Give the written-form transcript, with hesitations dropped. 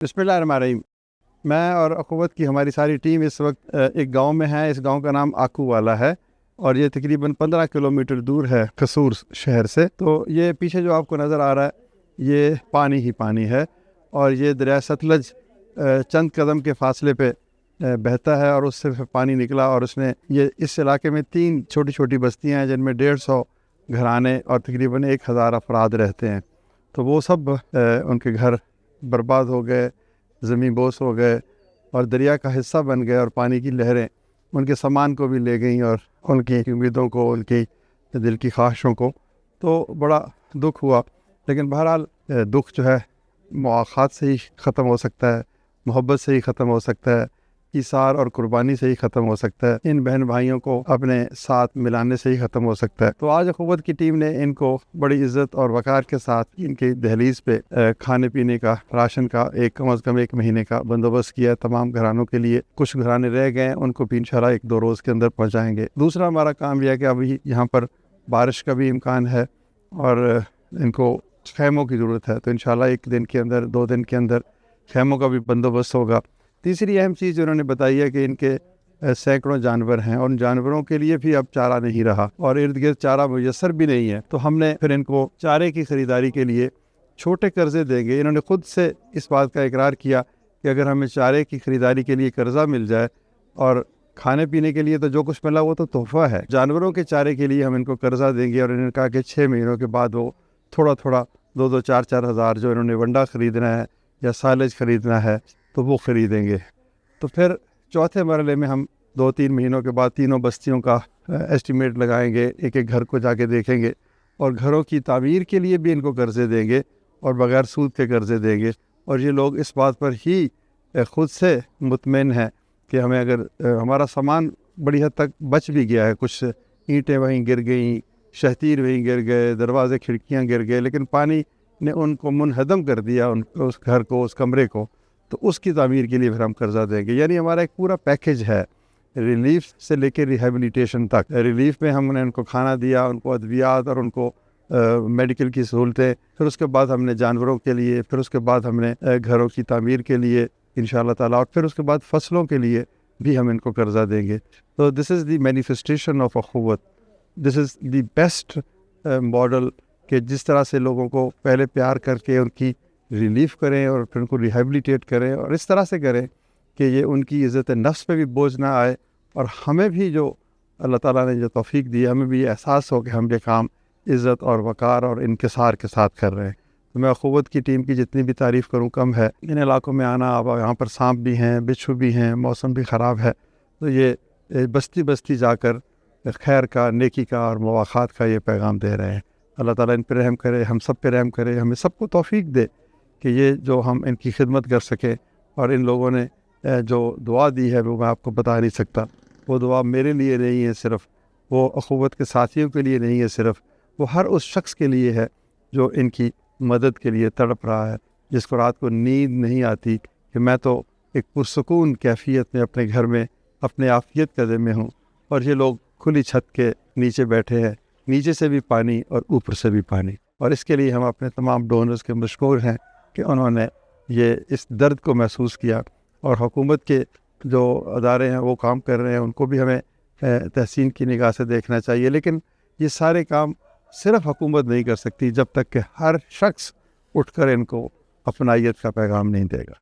बिस्मिल्लाहिर्रहमानिर्रहीम। मैं और अख़ुवत की हमारी सारी टीम इस वक्त एक गांव में है। इस गांव का नाम आकू वाला है और ये तकरीबन 15 किलोमीटर दूर है कसूर शहर से। तो ये पीछे जो आपको नज़र आ रहा है ये पानी ही पानी है और ये दरिया सतलज चंद कदम के फासले पे बहता है और उससे फिर पानी निकला और उसने ये इस इलाके में 3 छोटी छोटी बस्तियां हैं जिनमें 150 घराने और तकरीबन 1000 अफराद रहते हैं। तो वो सब उनके घर बर्बाद हो गए, ज़मीन बोस हो गए और दरिया का हिस्सा बन गए और पानी की लहरें उनके सामान को भी ले गईं और उनकी उम्मीदों को, उनकी दिल की ख्वाहिशों को। तो बड़ा दुख हुआ, लेकिन बहरहाल दुख जो है मुआख़ात से ही ख़त्म हो सकता है, मोहब्बत से ही ख़त्म हो सकता है, ईसार और कुर्बानी से ही ख़त्म हो सकता है, इन बहन भाइयों को अपने साथ मिलाने से ही ख़त्म हो सकता है। तो आज अख़ुवत की टीम ने इनको बड़ी इज़्ज़त और वक़ार के साथ इनकी दहलीज़ पे खाने पीने का, राशन का कम अज़ कम 1 महीने का बंदोबस्त किया तमाम घरानों के लिए। कुछ घराने रह गए, उनको भी इंशाअल्लाह 1-2 रोज़ के अंदर पहुँचाएँगे। दूसरा हमारा काम यह है कि अभी यहाँ पर बारिश का भी इम्कान है और इनको खैमों की ज़रूरत है, तो इंशाअल्लाह 1 दिन के अंदर, 2 दिन के अंदर खैमों का भी बंदोबस्त होगा। तीसरी अहम चीज़ उन्होंने बताई है कि इनके सैकड़ों जानवर हैं और उन जानवरों के लिए भी अब चारा नहीं रहा और इर्द गिर्द चारा मुयस्सर भी नहीं है। तो हमने फिर इनको चारे की ख़रीदारी के लिए छोटे कर्ज़े देंगे। इन्होंने ख़ुद से इस बात का इकरार किया कि अगर हमें चारे की ख़रीदारी के लिए कर्ज़ा मिल जाए और खाने पीने के लिए तो जो कुछ मिला वो तो तोहफ़ा है, जानवरों के चारे के लिए हम इनको कर्ज़ा देंगे। और इन्होंने कहा कि 6 महीनों के बाद वो थोड़ा थोड़ा 2-2, 4-4 हज़ार जो इन्होंने वंडा ख़रीदना है या साइलेज ख़रीदना है तो वो ख़रीदेंगे। तो फिर चौथे मरले में हम 2-3 महीनों के बाद तीनों बस्तियों का एस्टीमेट लगाएंगे, एक एक घर को जाके देखेंगे और घरों की तामीर के लिए भी इनको कर्ज़े देंगे और बग़ैर सूद के कर्ज़े देंगे। और ये लोग इस बात पर ही ख़ुद से मुतमईन हैं कि हमें अगर हमारा सामान बड़ी हद तक बच भी गया है, कुछ ईंटें वहीं गिर गईं, शहतीर वहीं गिर गए, दरवाज़े खिड़कियाँ गिर गए, लेकिन पानी ने उनको मुनहदम कर दिया, उस घर को, उस कमरे को, तो उसकी तामीर के लिए फिर हम कर्ज़ा देंगे। यानी हमारा एक पूरा पैकेज है, रिलीफ से लेकर रिहेबिलिटेशन तक। रिलीफ में हमने उनको खाना दिया, उनको अद्वियात और उनको मेडिकल की सहूलतें, फिर उसके बाद हमने जानवरों के लिए, फिर उसके बाद हमने घरों की तामीर के लिए इंशाअल्लाह ताला, और फिर उसके बाद फसलों के लिए भी हम इनको कर्ज़ा देंगे। तो this is the manifestation of अख़ुवत, this is the best model कि जिस तरह से लोगों को पहले प्यार करके उनकी रिलीफ़ करें और फिर उनको रिहेबिलिटेट करें और इस तरह से करें कि ये उनकी इज़्ज़त नफ्स पे भी बोझ ना आए और हमें भी जो अल्लाह ताला ने जो तौफ़ीक दी, हमें भी ये एहसास हो कि हम ये काम इज़्ज़त और वक़ार और इनकिसार के साथ कर रहे हैं। तो मैं अख़ुवत की टीम की जितनी भी तारीफ़ करूँ कम है। इन इलाकों में आना, अब यहाँ पर सांप भी हैं, बिच्छू भी हैं, मौसम भी ख़राब है, तो ये बस्ती बस्ती जाकर खैर का, नेकी का और मुवाख़ात का ये पैगाम दे रहे हैं। अल्लाह ताला इन पर रहम करे, हम सब पे रहम करे, हमें सबको तौफ़ीक दे कि ये जो हम इनकी खिदमत कर सकें। और इन लोगों ने जो दुआ दी है वो मैं आपको बता नहीं सकता। वो दुआ मेरे लिए नहीं है सिर्फ़, वो अख़ुवत के साथियों के लिए नहीं है सिर्फ़, वो हर उस शख्स के लिए है जो इनकी मदद के लिए तड़प रहा है, जिसको रात को नींद नहीं आती कि मैं तो एक पुरसुकून कैफ़ियत में अपने घर में अपने आफ़ियत कदे में हूँ और ये लोग खुली छत के नीचे बैठे हैं, नीचे से भी पानी और ऊपर से भी पानी। और इसके लिए हम अपने तमाम डोनर्स के मशकूर हैं कि उन्होंने ये इस दर्द को महसूस किया। और हुकूमत के जो अदारे हैं वो काम कर रहे हैं, उनको भी हमें तहसीन की निगाह से देखना चाहिए। लेकिन ये सारे काम सिर्फ़ हुकूमत नहीं कर सकती जब तक कि हर शख्स उठकर इनको अपनाइयत का पैगाम नहीं देगा।